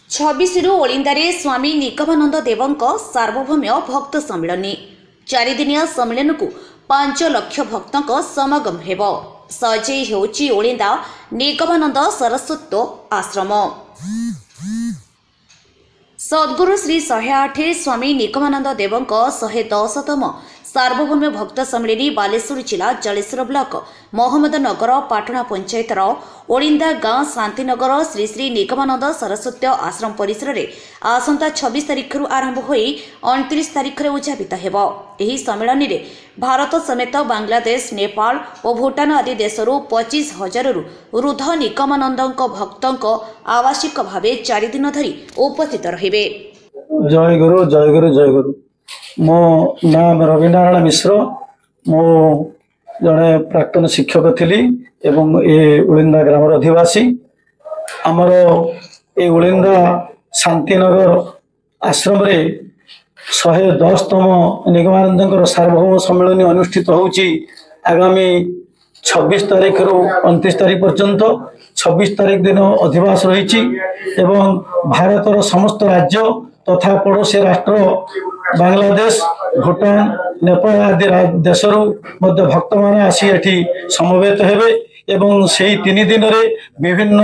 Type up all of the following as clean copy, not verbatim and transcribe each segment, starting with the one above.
छब्बीस ओलिंदारे स्वामी निगमानंद देवंक सार्वभौम्य भक्त सम्मिलनी 4 दिनिया सम्मिलन को 5 लाख भक्तों समागम हेब सजे होची ओलिंदा निगमानंद सरस्वती आश्रम। सद्गुरु श्री 108 स्वामी निगमानंद देवंक 110तम सार्वभौम्य भक्त सम्मिलनी बालेश्वर जिला जलेश्वर ब्लॉक मोहम्मदनगर पाटणा पंचायतर ओलिंदा गाँ शांतिनगर श्री श्री निगमानंद सरस्वती आश्रम परिसर में आसंता 26 तारिख आरंभ हो 29 तारिख उद्यापित हेब। एही सम्मेलन में भारत समेत बांग्लादेश नेपाल और भूटान आदि देशर 25,000 ऊर्ध निगमानंद भक्तों आवासिक भाव 4 दिन धरी उपस्थित रहिबे। जय गुरु जय गुरु जय गुरु। मो नाम रविनारायण मिश्र। मो जड़े प्राक्तन शिक्षक थी एवं ये उलिंदा ग्राम अधिवासी। आमर ये उलिंदा शांतिनगर आश्रम रे 110तम निगमानंद सार्वभौम सम्मेलन अनुष्ठित होउची आगामी 26 तारिख रु 29 तारिख पर्यंत। 26 तारिख दिन अधिवास रही एवं भारतर समस्त राज्य तथा पड़ोसी राष्ट्र बांग्लादेश भूटान नेपाल आदि देशरू मध्य भक्त मान आसी एठी समवेत हेबे एवं से 3 दिन रे विभिन्न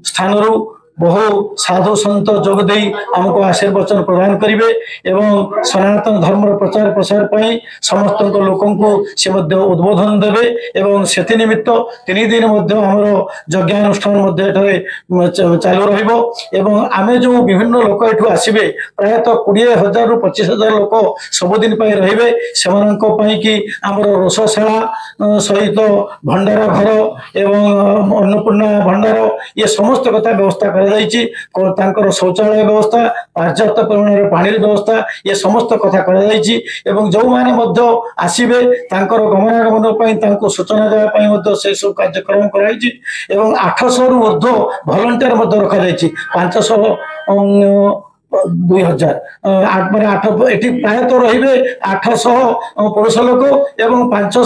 स्थानरू बहु साधु सन्त जोग दे आमको आशीर्वचन प्रदान करेंगे एवं सनातन धर्म प्रचार प्रसार पाई समस्त लोकों को से उद्बोधन देवे एवं से निमित्त 3 दिन आमर यज्ञानुष्ठान चालू रहिबो एवं आमे जो विभिन्न लोक एठू आसीबे प्रायतः 20,000 रु 25,000 लोक सबुदिन पाई रहिबे सेमानंको पाई कि आमर रोषशाला सहित भंडार घर एवं अन्नपूर्णा भंडार ये समस्त कथा व्यवस्था कर शौचालय व्यवस्था पर्याप्त परिमाण पानी व्यवस्था ये समस्त कथा कर जो माने आसबे गमनागमन सूचना देवाई से सब कार्यक्रम कराई 800 रु ऊर्ध्व भलंटियर रखा 500 2000 प्रायतः रे 800 पुरुष लोक एवं 500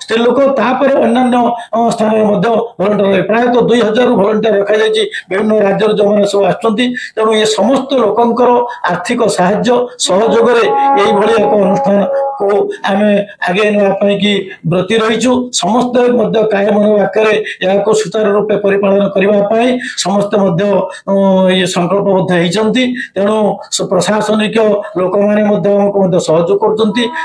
स्त्री लोक अन्य स्थान भलंटियर प्रायतः 2000 भलंटियर रखा विभिन्न राज्य जो मैंने सब आसु ये समस्त लोकंर आर्थिक साहाय्य सहयोग एक अनुष्ठान को आम आगे नापी कि व्रती रहीचु समस्त काय मन वाक्य सुचारू रूपे परिपालन करने समस्त ये संकल्पबद्ध होती। तेणु प्रशासनिक लोक मैंने सहयोग कर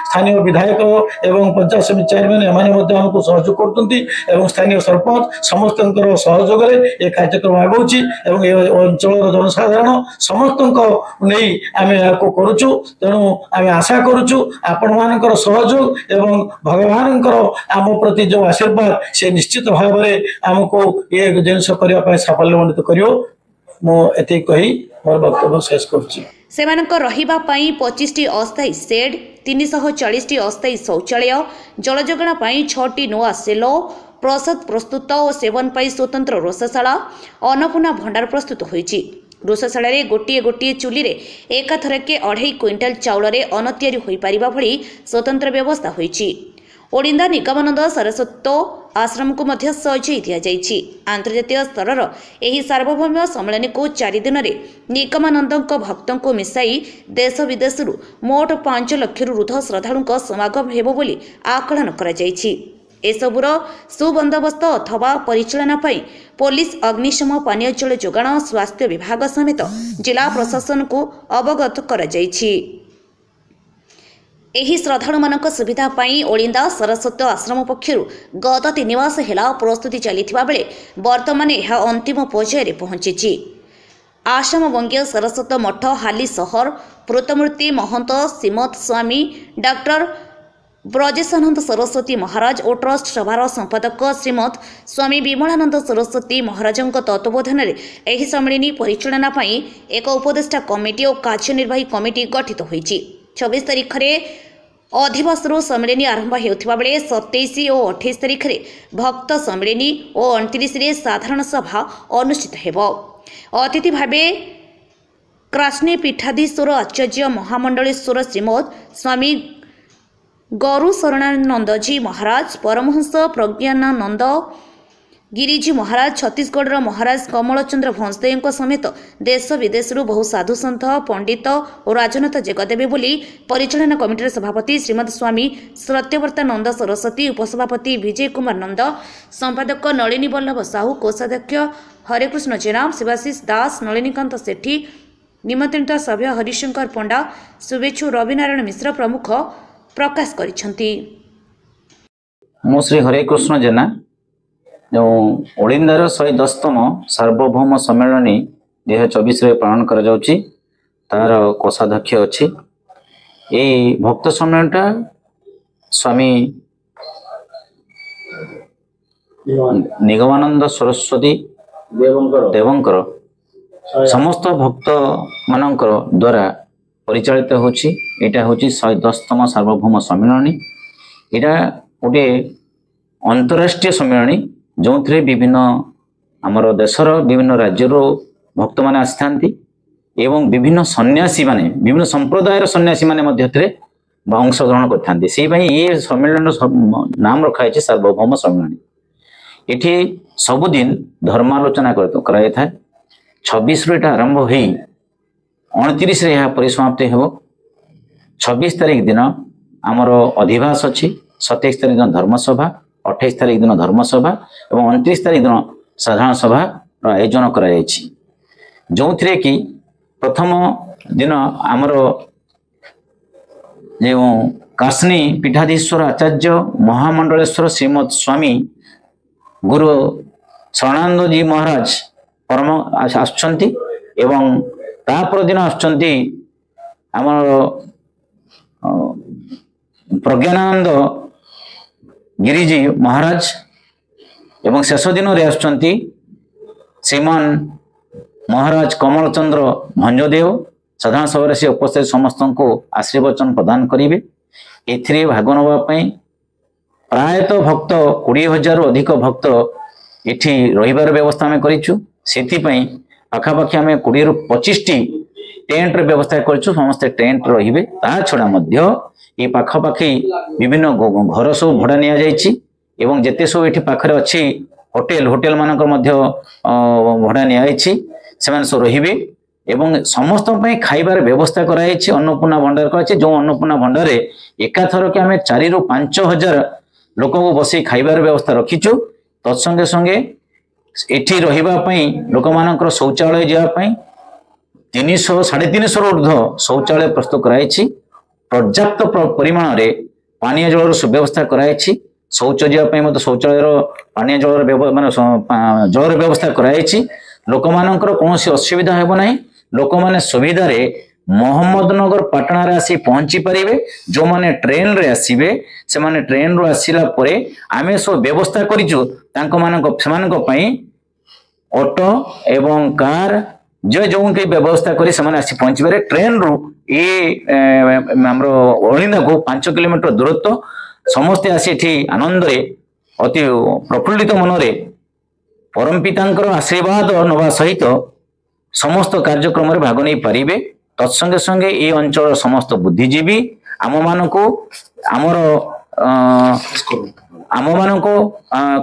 स्थानीय विधायक एवं पंचायत समिति चेयरमैन एम सहयोग कर स्थानीय सरपंच समस्त सहयोग ये कार्यक्रम आगौची ये अंचल जनसाधारण समस्त नहीं आम या करुचु। तेणु आम आशा करुचु आपण मानकर सहयोग एवं भगवान आम प्रति जो आशीर्वाद से निश्चित भाव में आमको ये जिनस करने साफल्यमंडित करियो। मुझे कही मोर वक्तव्य शेष करुच्ची। सेमानक रहिबा पई 25टी अस्थायी सेड 340टी अस्थायी शौचालय जल जोगाण पई 6टी नुआ सेलो प्रसाद प्रस्तुत और सेवन पई स्वतंत्र रोषशाला अन्नपूर्णा भंडार प्रस्तुत होईची। रोषशाला रे गोटिए गोटिए चुली रे एकाथरके 2.5 क्विंटाल चाउल रे अन्न तयारी होई परिबा भली स्वतंत्र व्यवस्था होईची। ओलिंदा निगमानंद सरस्वती आश्रम को मध्य सजाई दिया जाइछि। अंतर्जातीय स्तर एही सार्वभौम्य सम्मेलन को 4 दिन में निगमानंद भक्तों को मिसाई देश विदेश मोट 5 लाख ऊर्ध्व श्रद्धालु समागम हेबो बोली आकलन करा जाइछि। एसबुर सुबंदोबस्त अथवा परिचालना पाई पुलिस अग्निशम पानीय जल जोगाण स्वास्थ्य विभाग समेत जिला प्रशासन को अवगत करा जाइछि। एही श्रद्धालु मानक सुविधा पाई ओलिंदा सरस्वती आश्रम पक्षरु गत 3 मास हेला प्रस्तुति चलिथिबा बेले वर्तमान यह अंतिम पर्याय पहुंची। आसाम बंगीय सरस्वती मठ हाली सहर प्रतिमूर्ति महंत श्रीमद स्वामी डॉक्टर ब्रजेशानंद सरस्वती महाराज और ट्रस्ट सभार संपादक श्रीमद स्वामी विमलानंद सरस्वती महाराज तत्वावधान में सम्मेलन परिचालना पाई एक उपदेष्टा कमिटी और कार्यनिर्वाही कमिटी गठित होईची। 26 तारिख अधिवास सम्मेलन आरंभ होता बेले 27 और 28 तारिख भक्त सम्मेलन और 29 साधारण सभा अनुष्ठित हेब। अतिथि भावे कृष्णे पीठाधीश्वर आचार्य महामंडलेश्वर श्रीमद स्वामी गौरू शरणानंदजी महाराज परमहंस प्रज्ञानानंद गिरिजी महाराज छत्तीसगढ़ महाराज कमलचंद्र भंसदेव समेत देश विदेश बहु साधु सन्थ पंडित और राजनेता जोगदेवे बोली परिचालना कमिटर सभापति श्रीमद स्वामी सत्यव्रतानंद सरस्वती, उपसभापति विजय कुमार नंद, संपादक नलिनी वल्लभ साहू, कोषाध्यक्ष हरेकृष्ण जेना, शिवाशीष दास, नलिनीकांत सेठी, निमंत्रित सभ्य हरिशंकर पंडा, शुभेच्छु रविनारायण मिश्र प्रमुख प्रकाश करिसेंती। मु श्री हरेकृष्ण जेना जो ओडिंदार 110तम सार्वभौम सम्मेलन 2024 पालन कर तार कोषाध्यक्ष अच्छी ये भक्त सम्मेलनटा स्वामी निगमानंद सरस्वती देवंकर समस्त भक्त मानकर द्वारा परिचालित होची। एटा होची 110तम सार्वभौम सम्मेलन। एटा गोटे अंतरराष्ट्रीय सम्मेलन जो विभिन्न आमर देशर विभिन्न राज्यर भक्त मैंने आसी एवं विभिन्न सन्यासी माने विभिन्न संप्रदायर सन्यासी माने अंशग्रहण करते ये सम्मेलन नाम रखाई सार्वभौम सम्मेलन। ये सबुदिन धर्मालोचना कराई था। 26 रु आरंभ हो 29 यह परिसमाप्ति हो। 26 तारीख दिन आमर अधिवास अच्छी, 27 तारीख दिन धर्मसभा, 28 तारीख दिन धर्मसभा और 29 तारीख दिन साधारण सभा आयोजन करा जो कि प्रथम दिन आमर जो कासनी पीठाधीश्वर आचार्य महामंडलेश्वर श्रीमद स्वामी गुरु शरणानंद जी महाराज परम आसुंच एवं तापर दिन आसुंच आमर प्रज्ञानंद गिरिजी महाराज एवं शेष दिन आसुंच श्रीमान महाराज कमलचंद्र भंजदेव। साधारण सभा से उपस्थित समस्त को आशीर्वचन प्रदान करेंगे। ए भाग नापी प्रायतः भक्त 20,000 अधिक भक्त ये रहीबार व्यवस्था आम करी पाखापाखि आम 20 रु 25 टेंट व्यवस्था करूँ। समस्ते टेंट रे ता छड़ा ये पाखापाखि विभिन्न घर सब भड़ा नि जिते सब ये पाखे अच्छी होटेल मानक भड़ा नि सब रे एवं समस्त खाइबार व्यवस्था कराई। अन्नपूर्णा भंडार कराई जो अन्नपूर्णा भंडार एकाथर के आम 4 रु 5,000 लोक को बस खाइबार व्यवस्था रखीचु। तत्संगे संगे एठी रहिबापई लोक मानकर शौचालय जावाई 300 350 ऊर्ध्व शौचालय प्रस्तुत कराई। पर्याप्त परिमाण रे पानीय जलर सुव्यवस्था कराई। शौच जावाई शौचालय पानीय जलर माने जलर व्यवस्था कराई। लोक मानकर कौन असुविधा हेब नहीं। लोक माने सुविधा रे मोहम्मदनगर पाटना रे आसी पहुंची पारिबे। जो माने ट्रेन रे आसीबे से माने ट्रेन रो आसिला परे आमे सब व्यवस्था करिचु तांको मानक सेमानक पई ऑटो एवं कार जो के व्यवस्था करी से माने आसी पहुंची पारे। ट्रेन रो ए हमरो ओलिंदा को 5 किलोमीटर दूरत्व समस्ते आसी एठी आनंद रे अति प्रफुल्लित मन रे परम पितांकर आशीर्वाद नवा सहित समस्त कार्यक्रम में भाग नहीं पारिबे। तत्संगे संगे ये अंचल समस्त बुद्धिजीवी आम मानक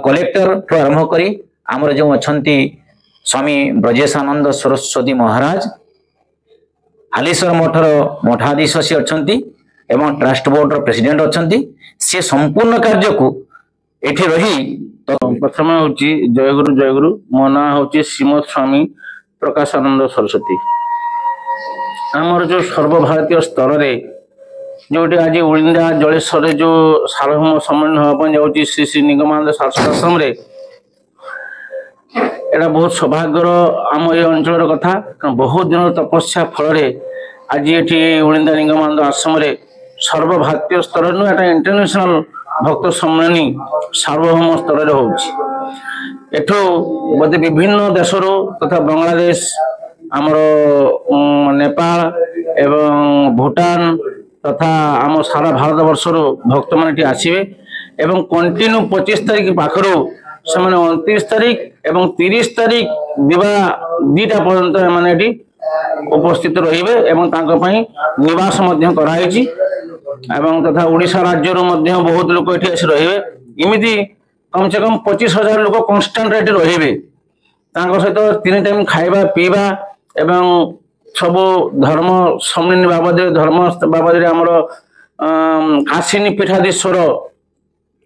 कलेक्टर आरंभ करी आमर जो अच्छी स्वामी ब्रजेशानंद सरस्वती महाराज हालीश्वर मठर मठाधीश अच्छा एवं ट्रस्ट बोर्ड प्रेसिडेंट अच्छा सी संपूर्ण कार्य को एठी रही। तो प्रथम हूँ जयगुरु मो ना हूँ श्रीमद स्वामी प्रकाशानंद सरस्वती। आमर जो सर्वभारतीय स्तर रे जो आज ओलिंदा जलेश्वर जो सार्वभौम सम्मेलन हाँपन जाऊँगी श्री श्री निगमानंद शाश्वताश्रम रे एटा बहुत सौभाग्यर आम ये अंचल कथा। बहुत दिन तपस्या फल आज ये ओलिंदा निगमानंद आश्रम रे सर्वभारतीय स्तर नु एटा इंटरनेशनल भक्त सम्मेलन सार्वभौम स्तर होठू बोधे विभिन्न देशर तथा बांग्लादेश आमर नेपाल एवं भूटान तथा आम सारा भारत वर्षर भक्त मान आसवे एवं कंटिन्यू 25 तारीख पाखर से 29 तारीख एवं 30 तारीख दिवा 2टा पर्यंत मैंने उपस्थित रही निवास कराई एवं तथा ओडिशा राज्य बहुत लोग ये रही इमिति कम से कम 25,000 लोक कन्स्टांट रेट रहिबे सहित 3 टाइम खाइबा पीबा एवं सब धर्म सम्मिलन बाबद धर्म बाबद आमर काशिनी पीठाधीश्वर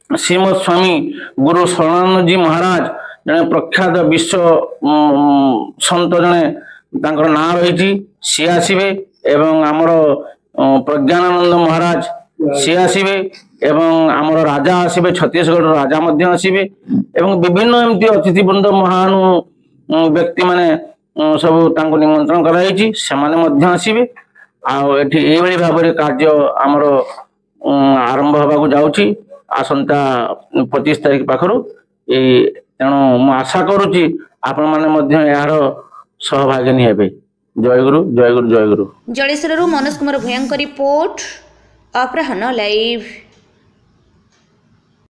श्रीमद स्वामी गुरु शरणानंद जी महाराज जने प्रख्यात विश्व संत जने तांकर नाम रही सी आसबे एवं आमर प्रज्ञानानंद महाराज सी आसबे एवं आमर राजा आसबे छत्तीसगढ़ राजा मध्य आसबे एवं विभिन्न एमती अतिथिवृंद महानु व्यक्ति माने सब तांको निमंत्रण कराई से आसबे आठी भाव कार्य आमर आरंभ होगा जाऊँगी आसंता 25 तारीख पाखर तेणु मु आशा करुच्ची आपण मैंने यार सहभागिनी हेबे। जय गुरु जय गुरु जय गुरु। जलेश्वरु मनोज कुमार भूयांक रिपोर्ट अपराह्न लाइव।